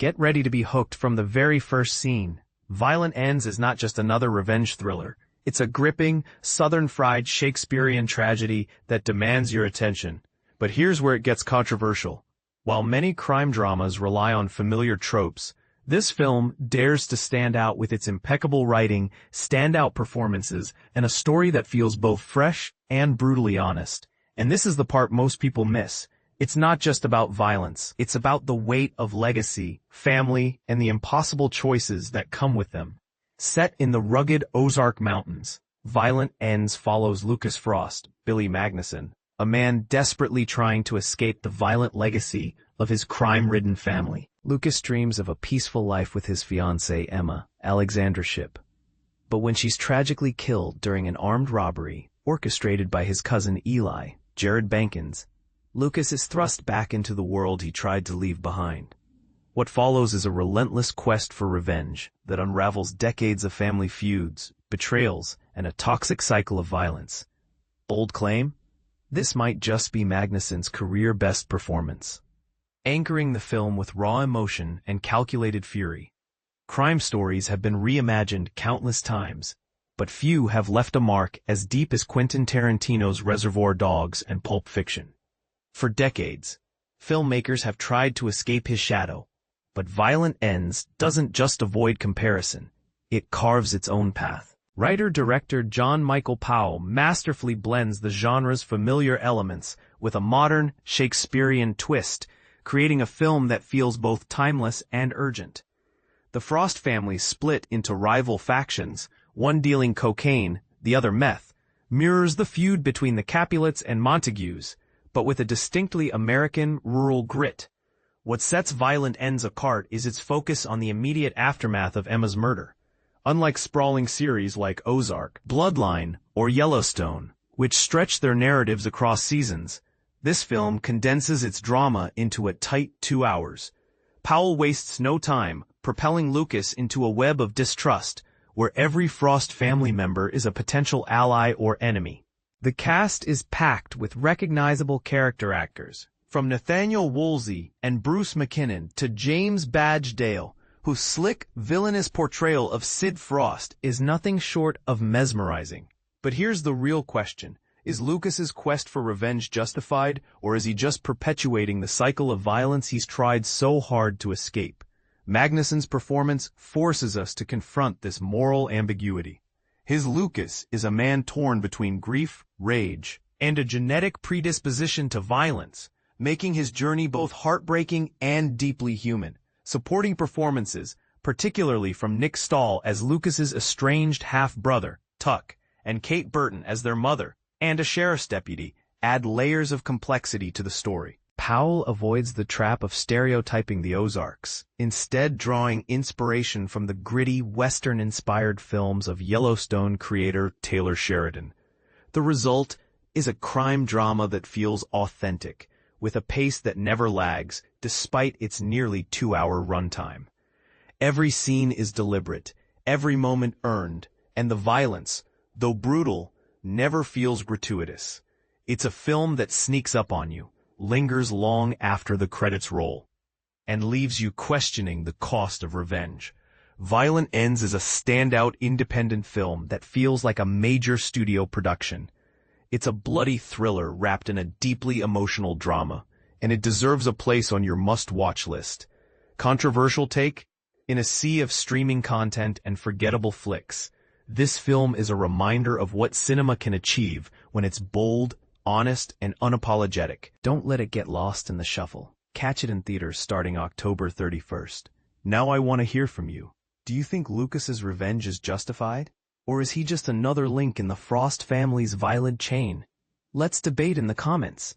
Get ready to be hooked from the very first scene. Violent Ends is not just another revenge thriller. It's a gripping, southern-fried Shakespearean tragedy that demands your attention. But here's where it gets controversial. While many crime dramas rely on familiar tropes, this film dares to stand out with its impeccable writing, standout performances, and a story that feels both fresh and brutally honest. And this is the part most people miss. It's not just about violence. It's about the weight of legacy, family, and the impossible choices that come with them. Set in the rugged Ozark Mountains, Violent Ends follows Lucas Frost, Billy Magnussen, a man desperately trying to escape the violent legacy of his crime-ridden family. Lucas dreams of a peaceful life with his fiancée Emma, Alexandra Shipp. But when she's tragically killed during an armed robbery orchestrated by his cousin Eli, Jared Bankins, Lucas is thrust back into the world he tried to leave behind. What follows is a relentless quest for revenge that unravels decades of family feuds, betrayals, and a toxic cycle of violence. Bold claim? This might just be Magnussen's career best performance. Anchoring the film with raw emotion and calculated fury. Crime stories have been reimagined countless times, but few have left a mark as deep as Quentin Tarantino's Reservoir Dogs and Pulp Fiction. For decades, filmmakers have tried to escape his shadow, but Violent Ends doesn't just avoid comparison, it carves its own path. Writer-director John Michael Powell masterfully blends the genre's familiar elements with a modern, Shakespearean twist, creating a film that feels both timeless and urgent. The Frost family split into rival factions, one dealing cocaine, the other meth, mirrors the feud between the Capulets and Montagues, but with a distinctly American rural grit. What sets Violent Ends apart is its focus on the immediate aftermath of Emma's murder. Unlike sprawling series like Ozark, Bloodline, or Yellowstone, which stretch their narratives across seasons, this film condenses its drama into a tight 2 hours. Powell wastes no time, propelling Lucas into a web of distrust, where every Frost family member is a potential ally or enemy. The cast is packed with recognizable character actors, from Nathaniel Woolsey and Bruce McKinnon to James Badge Dale, whose slick, villainous portrayal of Sid Frost is nothing short of mesmerizing. But here's the real question. Is Lucas's quest for revenge justified, or is he just perpetuating the cycle of violence he's tried so hard to escape? Magnussen's performance forces us to confront this moral ambiguity. His Lucas is a man torn between grief, rage, and a genetic predisposition to violence, making his journey both heartbreaking and deeply human. Supporting performances, particularly from Nick Stahl as Lucas's estranged half-brother, Tuck, and Kate Burton as their mother, and a sheriff's deputy, add layers of complexity to the story. Powell avoids the trap of stereotyping the Ozarks, instead drawing inspiration from the gritty, Western-inspired films of Yellowstone creator Taylor Sheridan. The result is a crime drama that feels authentic, with a pace that never lags, despite its nearly 2-hour runtime. Every scene is deliberate, every moment earned, and the violence, though brutal, never feels gratuitous. It's a film that sneaks up on you, lingers long after the credits roll, and leaves you questioning the cost of revenge. Violent Ends is a standout independent film that feels like a major studio production. It's a bloody thriller wrapped in a deeply emotional drama, and it deserves a place on your must-watch list. Controversial take? In a sea of streaming content and forgettable flicks, this film is a reminder of what cinema can achieve when it's bold, honest, and unapologetic. Don't let it get lost in the shuffle. Catch it in theaters starting October 31st. Now I want to hear from you. Do you think Lucas's revenge is justified? Or is he just another link in the Frost family's violent chain? Let's debate in the comments.